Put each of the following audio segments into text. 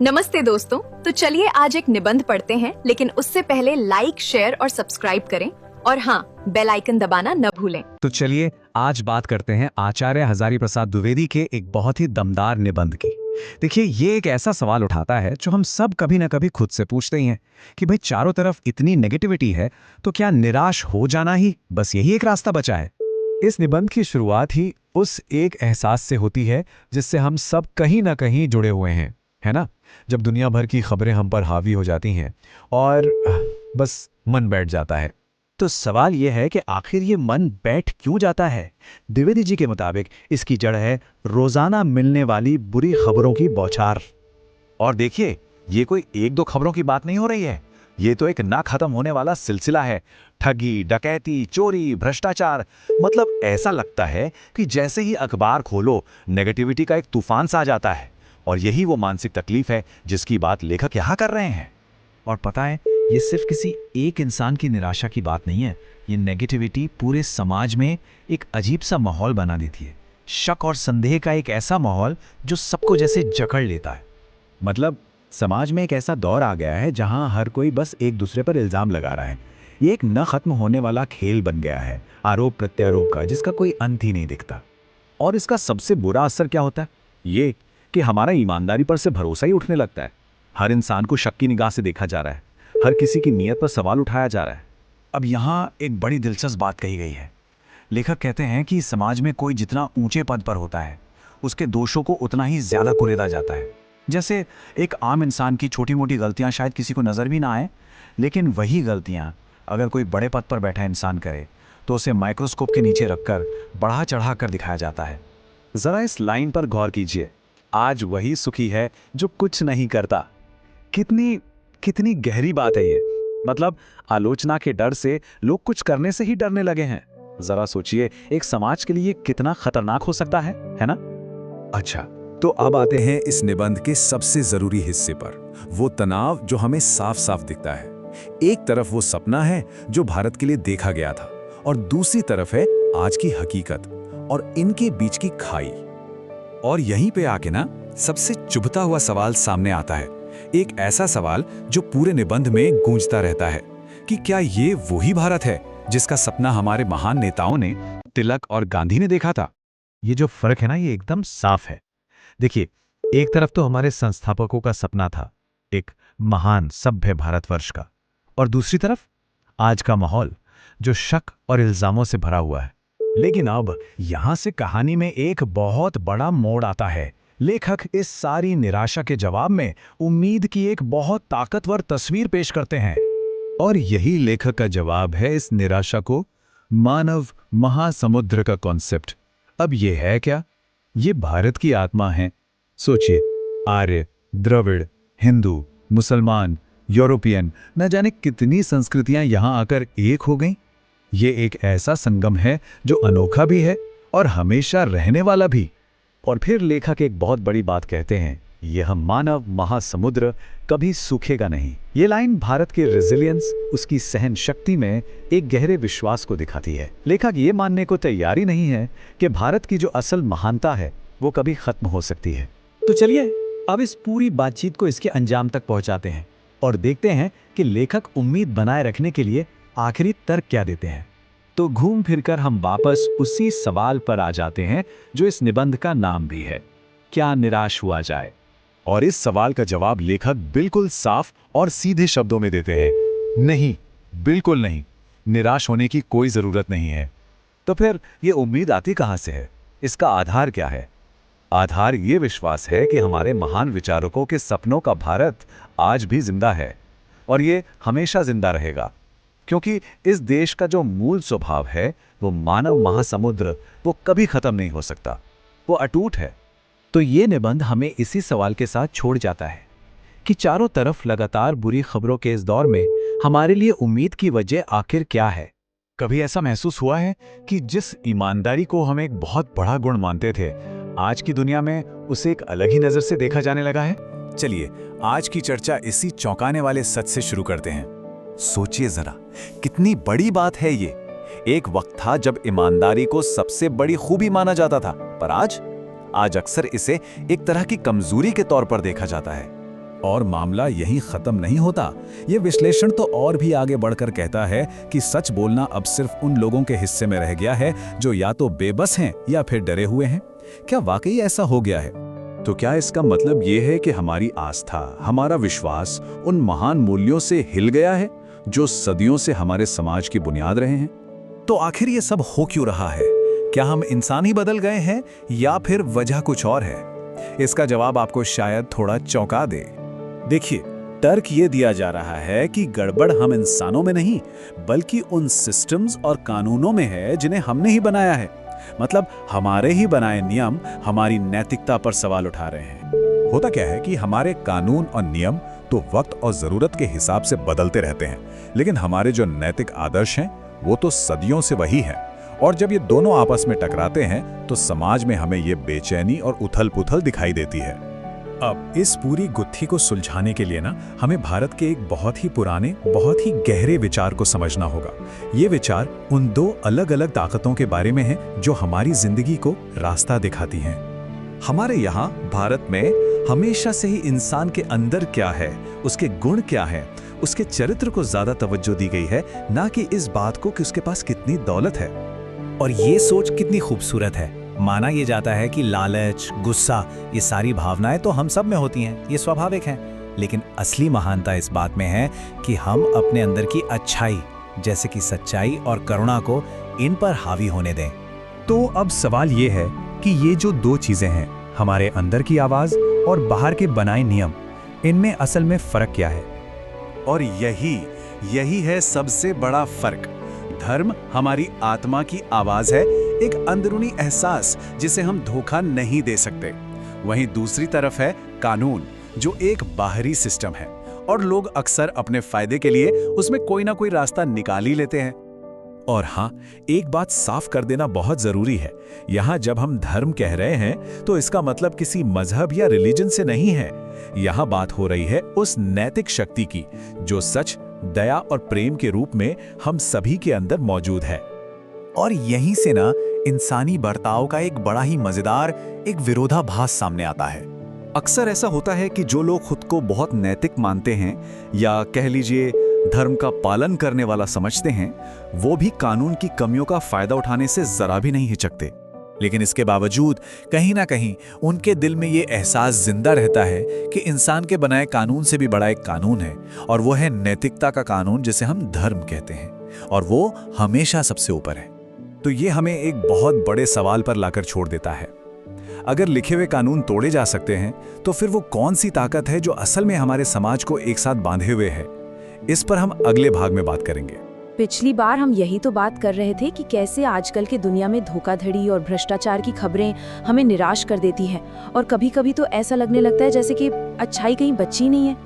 नमस्ते दोस्तों। तो चलिए आज एक निबंध पढ़ते हैं, लेकिन उससे पहले लाइक, शेयर और सब्सक्राइब करें और हाँ, बेल आइकन दबाना न भूलें। तो चलिए आज बात करते हैं आचार्य हजारी प्रसाद द्विवेदी के एक बहुत ही दमदार निबंध की। देखिए, ये एक ऐसा सवाल उठाता है जो हम सब कभी ना कभी खुद से पूछते ही हैं कि भाई चारों तरफ इतनी नेगेटिविटी है तो क्या निराश हो जाना ही बस यही एक रास्ता बचा है। इस निबंध की शुरुआत ही उस एक एहसास से होती है जिससे हम सब कहीं ना कहीं जुड़े हुए हैं, है ना। जब दुनिया भर की खबरें हम पर हावी हो जाती हैं और बस मन बैठ जाता है। तो सवाल यह है कि आखिर ये मन बैठ क्यों जाता है। द्विवेदी जी के मुताबिक इसकी जड़ है रोजाना मिलने वाली बुरी खबरों की बौछार। और देखिए, ये कोई एक दो खबरों की बात नहीं हो रही है, ये तो एक ना खत्म होने वाला सिलसिला है। ठगी, डकैती, चोरी, भ्रष्टाचार, मतलब ऐसा लगता है कि जैसे ही अखबार खोलो नेगेटिविटी का एक तूफान सा आ जाता है। और यही वो मानसिक तकलीफ है जिसकी बात लेखक यहाँ कर रहे हैं। और पता है, ये सिर्फ किसी एक इंसान की निराशा की बात नहीं है, ये नेगेटिविटी पूरे समाज में एक अजीब सा माहौल बना देती है। शक और संदेह का एक ऐसा माहौल जो सबको जैसे जकड़ लेता है। मतलब समाज में एक ऐसा दौर आ गया है जहां हर कोई बस एक दूसरे पर इल्जाम लगा रहा है। ये एक न खत्म होने वाला खेल बन गया है, आरोप प्रत्यारोप का, जिसका कोई अंत ही नहीं दिखता। और इसका सबसे बुरा असर क्या होता है, ये कि हमारा ईमानदारी पर से भरोसा ही उठने लगता है। हर इंसान को शक की निगाह से देखा जा रहा है, हर किसी की नीयत पर सवाल उठाया जा रहा है। अब यहाँ एक बड़ी दिलचस्प बात कही गई है। लेखक कहते हैं कि समाज में कोई जितना ऊंचे पद पर होता है उसके दोषों को उतना ही ज्यादा कुरेदा जाता है। जैसे एक आम इंसान की छोटी मोटी गलतियां शायद किसी को नजर भी ना आए, लेकिन वही गलतियां अगर कोई बड़े पद पर बैठा इंसान करे तो उसे माइक्रोस्कोप के नीचे रखकर बढ़ा चढ़ा कर दिखाया जाता है। जरा इस लाइन पर गौर कीजिए, आज वही सुखी है जो कुछ नहीं करता। कितनी कितनी गहरी बात है ये। मतलब आलोचना के डर से लोग कुछ करने से ही डरने लगे हैं। जरा सोचिए, एक समाज के लिए कितना खतरनाक हो सकता है ना। अच्छा, तो अब आते हैं इस निबंध के सबसे जरूरी हिस्से पर, वो तनाव जो हमें साफ साफ दिखता है। एक तरफ वो सपना है जो भारत के लिए देखा गया था, और दूसरी तरफ है आज की हकीकत, और इनके बीच की खाई। और यहीं पे आके ना सबसे चुभता हुआ सवाल सामने आता है, एक ऐसा सवाल जो पूरे निबंध में गूंजता रहता है कि क्या ये वही भारत है जिसका सपना हमारे महान नेताओं ने, तिलक और गांधी ने देखा था। ये जो फर्क है ना, ये एकदम साफ है। देखिए, एक तरफ तो हमारे संस्थापकों का सपना था, एक महान सभ्य भारतवर्ष का, और दूसरी तरफ आज का माहौल जो शक और इल्जामों से भरा हुआ है। लेकिन अब यहां से कहानी में एक बहुत बड़ा मोड़ आता है। लेखक इस सारी निराशा के जवाब में उम्मीद की एक बहुत ताकतवर तस्वीर पेश करते हैं, और यही लेखक का जवाब है इस निराशा को, मानव महासमुद्र का कॉन्सेप्ट। अब यह है क्या? ये भारत की आत्मा है। सोचिए, आर्य, द्रविड़, हिंदू, मुसलमान, यूरोपियन, न जाने कितनी संस्कृतियां यहां आकर एक हो गईं। ये एक ऐसा संगम है जो अनोखा भी है और हमेशा रहने वाला भी। और फिर लेखक एक बहुत बड़ी बात कहते हैं, यह मानव महासमुद्र कभी सूखेगा नहीं। ये लाइन भारत के रेजिलियंस, उसकी सहन शक्ति में एक गहरे विश्वास को दिखाती है। लेखक ये मानने को तैयार ही नहीं है कि भारत की जो असल महानता है वो कभी खत्म हो सकती है। तो चलिए अब इस पूरी बातचीत को इसके अंजाम तक पहुंचाते हैं और देखते हैं कि लेखक उम्मीद बनाए रखने के लिए आखिरी तर्क क्या देते हैं। तो घूम फिरकर हम वापस उसी सवाल पर आ जाते हैं जो इस निबंध का नाम भी है, क्या निराश हुआ जाए। और इस सवाल का जवाब लेखक बिल्कुल साफ और सीधे शब्दों में देते हैं, नहीं, बिल्कुल नहीं, निराश होने की कोई जरूरत नहीं है। तो फिर ये उम्मीद आती कहां से है? इसका आधार क्या है? आधार ये विश्वास है कि हमारे महान विचारकों के सपनों का भारत आज भी जिंदा है, और ये हमेशा जिंदा रहेगा, क्योंकि इस देश का जो मूल स्वभाव है वो मानव महासमुद्र, वो कभी खत्म नहीं हो सकता, वो अटूट है। तो ये निबंध हमें इसी सवाल के साथ छोड़ जाता है कि चारों तरफ लगातार बुरी खबरों के इस दौर में हमारे लिए उम्मीद की वजह आखिर क्या है। कभी ऐसा महसूस हुआ है कि जिस ईमानदारी को हम एक बहुत बड़ा गुण मानते थे, आज की दुनिया में उसे एक अलग ही नजर से देखा जाने लगा है। चलिए आज की चर्चा इसी चौंकाने वाले सच से शुरू करते हैं। सोचिए जरा, कितनी बड़ी बात है ये। एक वक्त था जब ईमानदारी को सबसे बड़ी खूबी माना जाता था, पर आज अक्सर इसे एक तरह की कमजोरी के तौर पर देखा जाता है। और मामला यहीं खत्म नहीं होता। ये विश्लेषण तो और भी आगे बढ़कर कहता है कि सच बोलना अब सिर्फ उन लोगों के हिस्से में रह गया है जो या तो बेबस हैं या फिर डरे हुए हैं। क्या वाकई ऐसा हो गया है? तो क्या इसका मतलब ये है कि हमारी आस्था, हमारा विश्वास उन महान मूल्यों से हिल गया है जो सदियों से हमारे समाज की बुनियाद रहे हैं? तो आखिर ये सब हो क्यों रहा है? क्या हम इंसान ही बदल गए हैं या फिर वजह कुछ और है? इसका जवाब आपको शायद थोड़ा चौंका दे। देखिए, तर्क ये दिया जा रहा है कि गड़बड़ हम इंसानों में नहीं बल्कि उन सिस्टम्स और कानूनों में है जिन्हें हमने ही बनाया है। मतलब हमारे ही बनाए नियम हमारी नैतिकता पर सवाल उठा रहे हैं। होता क्या है कि हमारे कानून और नियम तो वक्त और जरूरत के हिसाब से बदलते रहते हैं, लेकिन हमारे जो नैतिक आदर्श हैं वो तो सदियों से वही हैं। और जब ये दोनों आपस में टकराते हैं तो समाज में हमें ये बेचैनी और उथल-पुथल दिखाई देती है। अब इस पूरी गुत्थी को सुलझाने के लिए हमें भारत के एक बहुत ही पुराने, बहुत ही गहरे विचार को समझना होगा। ये विचार उन दो अलग-अलग ताकतों के बारे में है जो हमारी जिंदगी को रास्ता दिखाती हैं। हमारे यहाँ भारत में हमेशा से ही इंसान के अंदर क्या है, उसके गुण क्या है, उसके चरित्र को ज्यादा तवज्जो दी गई है, ना कि इस बात को कि उसके पास कितनी दौलत है। और ये सोच कितनी खूबसूरत है। माना ये जाता है कि लालच, गुस्सा, ये सारी भावनाएं तो हम सब में होती हैं, ये स्वाभाविक हैं। लेकिन असली महानता इस बात में है कि हम अपने अंदर की अच्छाई, जैसे कि सच्चाई और करुणा को इन पर हावी होने दें। तो अब सवाल ये है कि ये जो दो चीजें हैं, हमारे अंदर की आवाज और बाहर के बनाए नियम, इनमें असल में फर्क क्या है? और यही है सबसे बड़ा फर्क। धर्म हमारी आत्मा की आवाज है, एक अंदरूनी एहसास जिसे हम धोखा नहीं दे सकते। वहीं दूसरी तरफ है कानून, जो एक बाहरी सिस्टम है और लोग अक्सर अपने फायदे के लिए उसमें कोई ना कोई रास्ता निकाल ही लेते हैं। और हाँ, एक बात साफ कर देना बहुत जरूरी है। यहाँ जब हम धर्म कह रहे हैं तो इसका मतलब किसी मजहब या रिलीजन से नहीं है। यहाँ बात हो रही है उस नैतिक शक्ति की जो सच, दया और प्रेम के रूप में हम सभी के अंदर मौजूद है। और यहीं से इंसानी बर्ताव का एक बड़ा ही मजेदार एक विरोधाभास सामने आता है। अक्सर ऐसा होता है कि जो लोग खुद को बहुत नैतिक मानते हैं या कह लीजिए धर्म का पालन करने वाला समझते हैं, वो भी कानून की कमियों का फायदा उठाने से जरा भी नहीं हिचकते। लेकिन इसके बावजूद कहीं ना कहीं उनके दिल में ये एहसास जिंदा रहता है कि इंसान के बनाए कानून से भी बड़ा एक कानून है, और वो है नैतिकता का कानून, जिसे हम धर्म कहते हैं, और वो हमेशा सबसे ऊपर है। तो ये हमें एक बहुत बड़े सवाल पर लाकर छोड़ देता है। अगर लिखे हुए कानून तोड़े जा सकते हैं तो फिर वो कौन सी ताकत है जो असल में हमारे समाज को एक साथ बांधे हुए है? इस पर हम अगले भाग में बात करेंगे। पिछली बार हम यही तो बात कर रहे थे कि कैसे आजकल के दुनिया में धोखाधड़ी और भ्रष्टाचार की खबरें हमें निराश कर देती हैं, और कभी कभी तो ऐसा लगने लगता है जैसे कि अच्छाई कहीं बची नहीं है।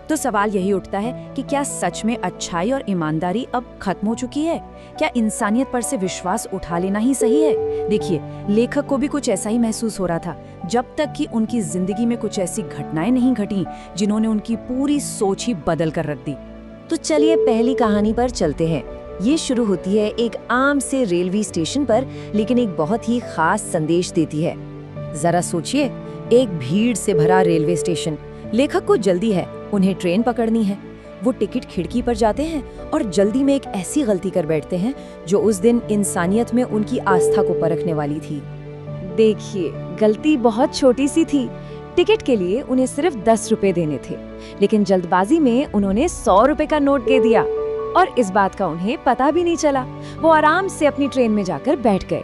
तो सवाल यही उठता है कि क्या सच में अच्छाई और ईमानदारी अब खत्म हो चुकी है? क्या इंसानियत पर से विश्वास उठा लेना ही सही है? देखिए, लेखक को भी कुछ ऐसा ही महसूस हो रहा था, जब तक कि उनकी जिंदगी में कुछ ऐसी घटनाएं नहीं घटी जिन्होंने उनकी पूरी सोच ही बदल कर रख दी। तो चलिए पहली कहानी पर चलते हैं। ये शुरू होती है एक आम से रेलवे स्टेशन पर, लेकिन एक बहुत ही खास संदेश देती है। जरा सोचिए, एक भीड़ से भरा रेलवे स्टेशन। लेखक को जल्दी है, उन्हें ट्रेन पकड़नी है। वो टिकट खिड़की पर जाते हैं और जल्दी में एक ऐसी गलती कर बैठते हैं जो उस दिन इंसानियत में उनकी आस्था को परखने वाली थी। देखिए, गलती बहुत छोटी सी थी। टिकट के लिए उन्हें सिर्फ 10 रुपए देने थे, लेकिन जल्दबाजी में उन्होंने 100 रुपए का नोट दे दिया, और इस बात का उन्हें पता भी नहीं चला। वो आराम से अपनी ट्रेन में जाकर बैठ गए।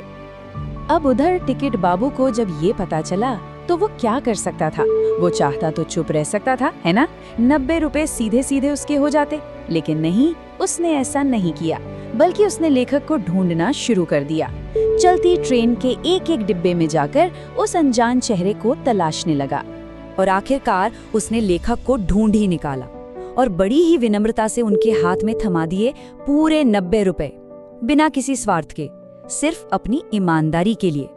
अब उधर टिकट बाबू को जब ये पता चला तो वो क्या कर सकता था? वो चाहता तो चुप रह सकता था, है ना? 90 रुपए सीधे सीधे उसके हो जाते, लेकिन नहीं, उसने ऐसा नहीं किया, बल्कि उसने लेखक को ढूंढना शुरू कर दिया। चलती ट्रेन के एक एक डिब्बे में जाकर उस अनजान चेहरे को तलाशने लगा, और आखिरकार उसने लेखक को ढूंढ ही निकाला और बड़ी ही विनम्रता से उनके हाथ में थमा दिए पूरे 90 रुपए, बिना किसी स्वार्थ के, सिर्फ अपनी ईमानदारी के लिए।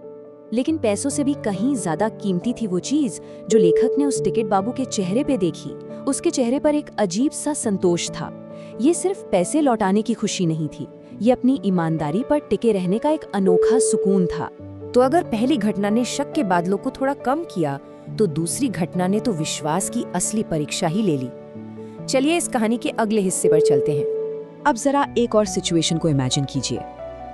लेकिन पैसों से भी कहीं ज्यादा कीमती थी वो चीज जो लेखक ने उस टिकट बाबू के चेहरे पे देखी। उसके चेहरे पर एक अजीब सा संतोष था। ये सिर्फ पैसे लौटाने की खुशी नहीं थी, ये अपनी ईमानदारी पर टिके रहने का एक अनोखा सुकून था। तो अगर पहली घटना ने शक के बादलों को थोड़ा कम किया, तो दूसरी घटना ने तो विश्वास की असली परीक्षा ही ले ली। चलिए इस कहानी के अगले हिस्से पर चलते हैं। अब जरा एक और सिचुएशन को इमेजिन कीजिए।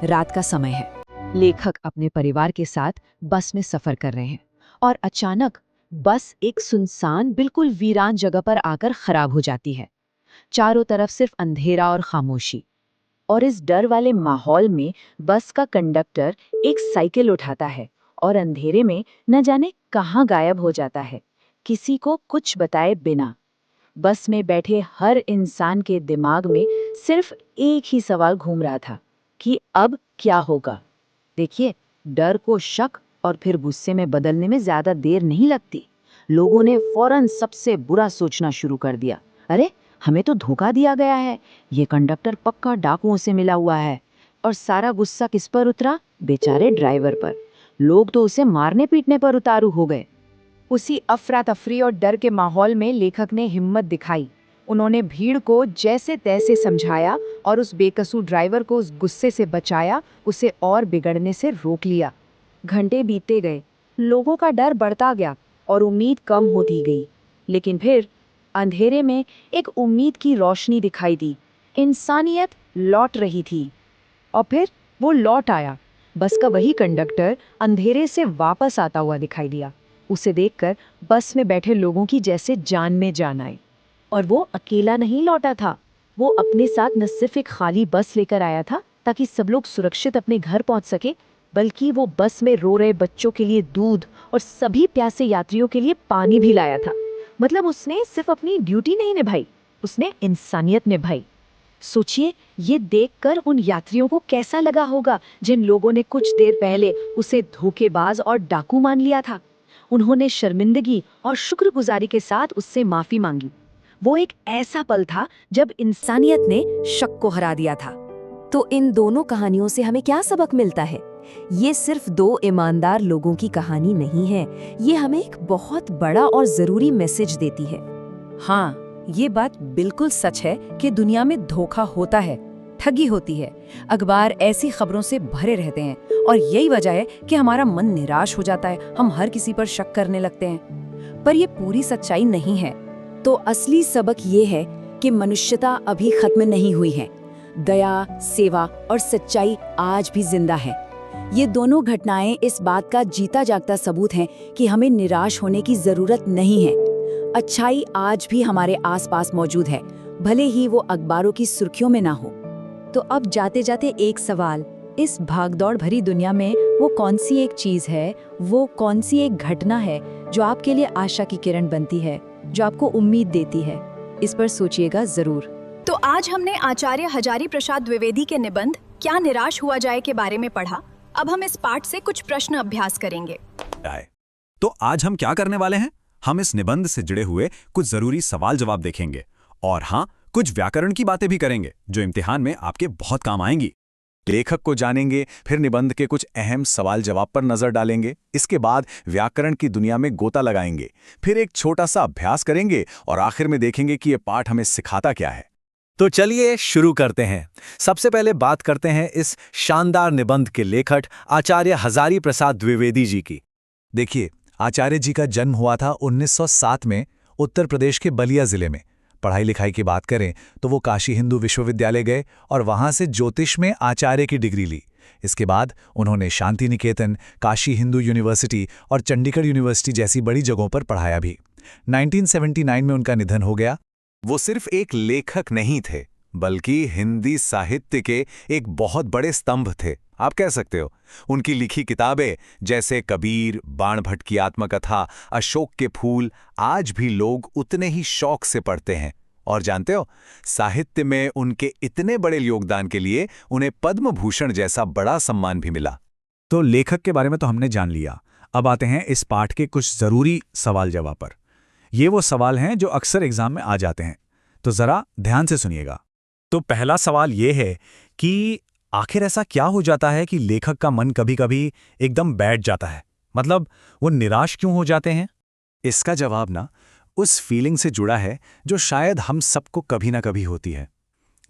रात का समय है, लेखक अपने परिवार के साथ बस में सफर कर रहे हैं और अचानक बस एक सुनसान, बिल्कुल वीरान जगह पर आकर खराब हो जाती है। चारों तरफ सिर्फ अंधेरा और खामोशी। और इस डर वाले माहौल में बस का कंडक्टर एक साइकिल उठाता है और अंधेरे में न जाने कहाँ गायब हो जाता है, किसी को कुछ बताए बिना। बस में बैठे हर इंसान के दिमाग में सिर्फ एक ही सवाल घूम रहा था कि अब क्या होगा। देखिए, डर को शक और फिर गुस्से में बदलने में ज्यादा देर नहीं लगती। लोगों ने फौरन सबसे बुरा सोचना शुरू कर दिया। अरे, हमें तो धोखा दिया गया है, ये कंडक्टर पक्का डाकुओं से मिला हुआ है। और सारा गुस्सा किस पर उतरा? बेचारे ड्राइवर पर। लोग तो उसे मारने पीटने पर उतारू हो गए। उसी अफरा तफरी और डर के माहौल में लेखक ने हिम्मत दिखाई। उन्होंने भीड़ को जैसे तैसे समझाया और उस बेकसूर ड्राइवर को उस गुस्से से बचाया, उसे और बिगड़ने से रोक लिया। घंटे बीतते गए, लोगों का डर बढ़ता गया और उम्मीद कम होती गई। लेकिन फिर अंधेरे में एक उम्मीद की रोशनी दिखाई दी। इंसानियत लौट रही थी। और फिर वो लौट आया। बस का वही कंडक्टर अंधेरे से वापस आता हुआ दिखाई दिया। उसे देखकर बस में बैठे लोगों की जैसे जान में जान आई। और वो अकेला नहीं लौटा था, वो अपने साथ न सिर्फ एक खाली बस लेकर आया था ताकि सब लोग सुरक्षित अपने घर पहुंच सके, बल्कि वो बस में रो रहे बच्चों के लिए दूध और सभी प्यासे यात्रियों के लिए पानी भी लाया था। मतलब उसने सिर्फ अपनी ड्यूटी नहीं निभाई, उसने इंसानियत निभाई। सोचिए, ये देखकर उन यात्रियों को कैसा लगा होगा जिन लोगों ने कुछ देर पहले उसे धोखेबाज और डाकू मान लिया था। उन्होंने शर्मिंदगी और शुक्रगुजारी के साथ उससे माफी मांगी। वो एक ऐसा पल था जब इंसानियत ने शक को हरा दिया था। तो इन दोनों कहानियों से हमें क्या सबक मिलता है? ये सिर्फ दो ईमानदार लोगों की कहानी नहीं है, ये हमें एक बहुत बड़ा और जरूरी मैसेज देती है। हाँ, ये बात बिल्कुल सच है कि दुनिया में धोखा होता है, ठगी होती है। अखबार ऐसी खबरों से भरे रहते हैं और यही वजह है कि हमारा मन निराश हो जाता है, हम हर किसी पर शक करने लगते हैं। पर ये पूरी सच्चाई नहीं है। तो असली सबक ये है कि मनुष्यता अभी खत्म नहीं हुई है। दया, सेवा और सच्चाई आज भी जिंदा है। ये दोनों घटनाएं इस बात का जीता जागता सबूत हैं कि हमें निराश होने की जरूरत नहीं है। अच्छाई आज भी हमारे आसपास मौजूद है, भले ही वो अखबारों की सुर्खियों में ना हो। तो अब जाते जाते एक सवाल, इस भागदौड़ भरी दुनिया में वो कौन सी एक चीज है, वो कौन सी एक घटना है जो आपके लिए आशा की किरण बनती है, जो आपको उम्मीद देती है? इस पर सोचिएगा जरूर। तो आज हमने आचार्य हजारी प्रसाद द्विवेदी के निबंध क्या निराश हुआ जाए के बारे में पढ़ा। अब हम इस पाठ से कुछ प्रश्न अभ्यास करेंगे। तो आज हम क्या करने वाले हैं? हम इस निबंध से जुड़े हुए कुछ जरूरी सवाल जवाब देखेंगे और हाँ, कुछ व्याकरण की बातें भी करेंगे जो इम्तिहान में आपके बहुत काम आएंगी। लेखक को जानेंगे, फिर निबंध के कुछ अहम सवाल जवाब पर नजर डालेंगे। इसके बाद व्याकरण की दुनिया में गोता लगाएंगे, फिर एक छोटा सा अभ्यास करेंगे और आखिर में देखेंगे कि ये पाठ हमें सिखाता क्या है। तो चलिए शुरू करते हैं। सबसे पहले बात करते हैं इस शानदार निबंध के लेखक आचार्य हजारी प्रसाद द्विवेदी जी की। देखिए, आचार्य जी का जन्म हुआ था 1907 में उत्तर प्रदेश के बलिया जिले में। पढ़ाई लिखाई की बात करें तो वो काशी हिंदू विश्वविद्यालय गए और वहां से ज्योतिष में आचार्य की डिग्री ली। इसके बाद उन्होंने शांति निकेतन, काशी हिंदू यूनिवर्सिटी और चंडीगढ़ यूनिवर्सिटी जैसी बड़ी जगहों पर पढ़ाया भी। 1979 में उनका निधन हो गया। वो सिर्फ एक लेखक नहीं थे, बल्कि हिंदी साहित्य के एक बहुत बड़े स्तंभ थे, आप कह सकते हो। उनकी लिखी किताबें जैसे कबीर, बाणभट्ट की आत्मकथा, अशोक के फूल आज भी लोग उतने ही शौक से पढ़ते हैं। और जानते हो, साहित्य में उनके इतने बड़े योगदान के लिए उन्हें पद्म भूषण जैसा बड़ा सम्मान भी मिला। तो लेखक के बारे में तो हमने जान लिया। अब आते हैं इस पाठ के कुछ जरूरी सवाल जवाब पर। ये वो सवाल हैं जो अक्सर एग्जाम में आ जाते हैं, तो जरा ध्यान से सुनिएगा। तो पहला सवाल ये है कि आखिर ऐसा क्या हो जाता है कि लेखक का मन कभी-कभी एकदम बैठ जाता है? मतलब वो निराश क्यों हो जाते हैं? इसका जवाब ना उस फीलिंग से जुड़ा है जो शायद हम सबको कभी ना कभी होती है।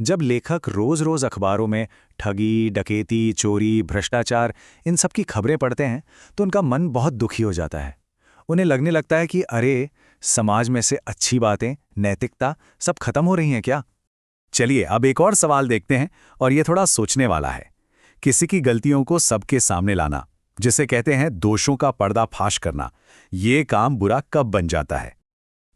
जब लेखक रोज-रोज अखबारों में ठगी, डकैती, चोरी, भ्रष्टाचार इन सब की खबरें पढ़ते हैं तो उनका मन बहुत दुखी हो जाता है। उन्हें लगने लगता है कि अरे, समाज में से अच्छी बातें, नैतिकता सब खत्म हो रही हैं क्या? चलिए अब एक और सवाल देखते हैं, और ये थोड़ा सोचने वाला है। किसी की गलतियों को सबके सामने लाना, जिसे कहते हैं दोषों का पर्दाफाश करना, ये काम बुरा कब बन जाता है?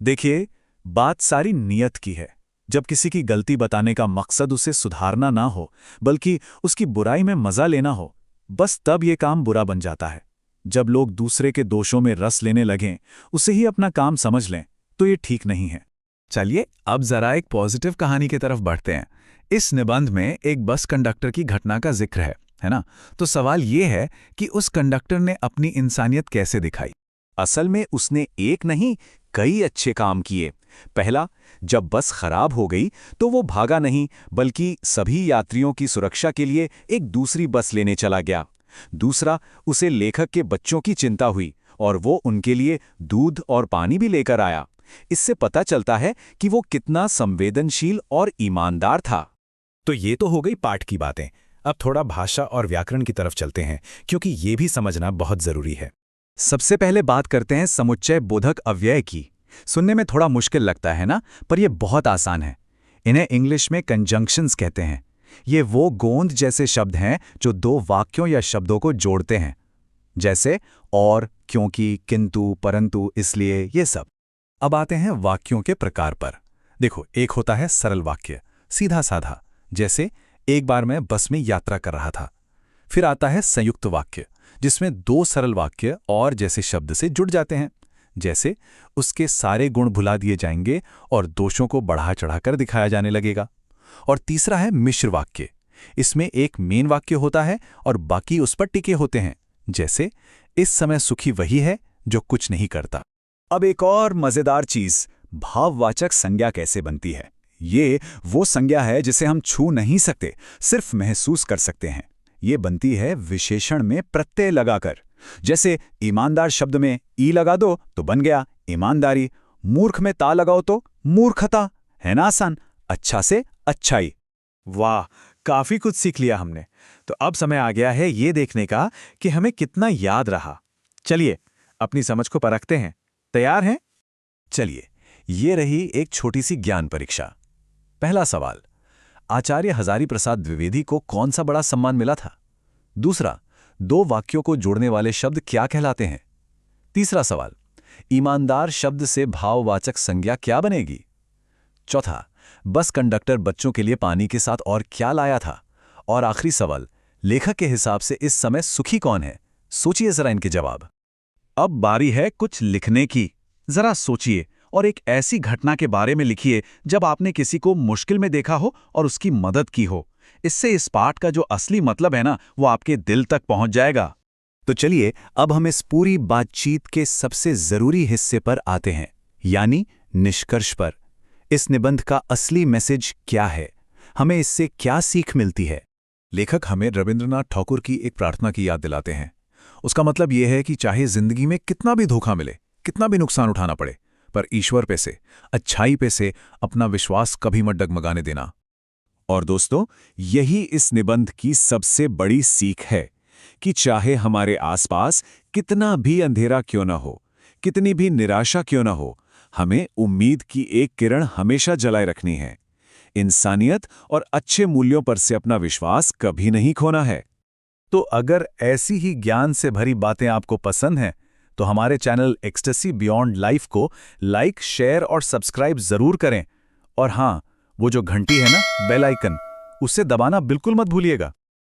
देखिए, बात सारी नियत की है। जब किसी की गलती बताने का मकसद उसे सुधारना ना हो, बल्कि उसकी बुराई में मजा लेना हो, बस तब ये काम बुरा बन जाता है। जब लोग दूसरे के दोषों में रस लेने लगें, उसे ही अपना काम समझ लें, तो ये ठीक नहीं है। चलिए अब जरा एक पॉजिटिव कहानी की तरफ बढ़ते हैं। इस निबंध में एक बस कंडक्टर की घटना का जिक्र है ना? तो सवाल ये है कि उस कंडक्टर ने अपनी इंसानियत कैसे दिखाई? असल में उसने एक नहीं, कई अच्छे काम किए। पहला, जब बस खराब हो गई तो वो भागा नहीं, बल्कि सभी यात्रियों की सुरक्षा के लिए एक दूसरी बस लेने चला गया। दूसरा, उसे लेखक के बच्चों की चिंता हुई और वो उनके लिए दूध और पानी भी लेकर आया। इससे पता चलता है कि वो कितना संवेदनशील और ईमानदार था। तो ये तो हो गई पाठ की बातें। अब थोड़ा भाषा और व्याकरण की तरफ चलते हैं, क्योंकि ये भी समझना बहुत जरूरी है। सबसे पहले बात करते हैं समुच्चय बोधक अव्यय की। सुनने में थोड़ा मुश्किल लगता है ना, पर यह बहुत आसान है। इन्हें इंग्लिश में कंजंक्शंस कहते हैं। ये वो गोंद जैसे शब्द हैं जो दो वाक्यों या शब्दों को जोड़ते हैं, जैसे और, क्योंकि, किंतु, परंतु, इसलिए, ये सब। अब आते हैं वाक्यों के प्रकार पर। देखो, एक होता है सरल वाक्य, सीधा साधा, जैसे एक बार मैं बस में यात्रा कर रहा था। फिर आता है संयुक्त वाक्य, जिसमें दो सरल वाक्य और जैसे शब्द से जुड़ जाते हैं, जैसे उसके सारे गुण भुला दिए जाएंगे और दोषों को बढ़ा चढ़ाकर दिखाया जाने लगेगा। और तीसरा है मिश्र वाक्य। इसमें एक मेन वाक्य होता है और बाकी उस पर टिके होते हैं, जैसे इस समय सुखी वही है जो कुछ नहीं करता। अब एक और मजेदार चीज, भाववाचक संज्ञा कैसे बनती है। ये वो संज्ञा है जिसे हम छू नहीं सकते, सिर्फ महसूस कर सकते हैं। ये बनती है विशेषण में प्रत्यय लगाकर। जैसे ईमानदार शब्द में ई लगा दो तो बन गया ईमानदारी। मूर्ख में ता लगाओ तो मूर्खता। है ना आसान? अच्छा से अच्छाई। वाह, काफी कुछ सीख लिया हमने। तो अब समय आ गया है ये देखने का कि हमें कितना याद रहा। चलिए अपनी समझ को परखते हैं। तैयार हैं? चलिए, ये रही एक छोटी सी ज्ञान परीक्षा। पहला सवाल, आचार्य हजारीप्रसाद द्विवेदी को कौन सा बड़ा सम्मान मिला था? दूसरा, दो वाक्यों को जोड़ने वाले शब्द क्या कहलाते हैं? तीसरा सवाल, ईमानदार शब्द से भाववाचक संज्ञा क्या बनेगी? चौथा, बस कंडक्टर बच्चों के लिए पानी के साथ और क्या लाया था? और आखिरी सवाल, लेखक के हिसाब से इस समय सुखी कौन है? सोचिए जरा इनके जवाब। अब बारी है कुछ लिखने की। जरा सोचिए और एक ऐसी घटना के बारे में लिखिए जब आपने किसी को मुश्किल में देखा हो और उसकी मदद की हो। इससे इस पाठ का जो असली मतलब है ना, वो आपके दिल तक पहुंच जाएगा। तो चलिए अब हम इस पूरी बातचीत के सबसे जरूरी हिस्से पर आते हैं, यानी निष्कर्ष पर। इस निबंध का असली मैसेज क्या है? हमें इससे क्या सीख मिलती है? लेखक हमें रविंद्रनाथ ठाकुर की एक प्रार्थना की याद दिलाते हैं। उसका मतलब यह है कि चाहे जिंदगी में कितना भी धोखा मिले, कितना भी नुकसान उठाना पड़े, पर ईश्वर पे से, अच्छाई पे से अपना विश्वास कभी मत डगमगाने देना। और दोस्तों, यही इस निबंध की सबसे बड़ी सीख है कि चाहे हमारे आसपास कितना भी अंधेरा क्यों न हो, कितनी भी निराशा क्यों न हो, हमें उम्मीद की एक किरण हमेशा जलाए रखनी है। इंसानियत और अच्छे मूल्यों पर से अपना विश्वास कभी नहीं खोना है। तो अगर ऐसी ही ज्ञान से भरी बातें आपको पसंद हैं, तो हमारे चैनल एक्सटेसी बियॉन्ड लाइफ को लाइक, शेयर और सब्सक्राइब जरूर करें। और हाँ, वो जो घंटी है ना, बेल आइकन, उसे दबाना बिल्कुल मत भूलिएगा।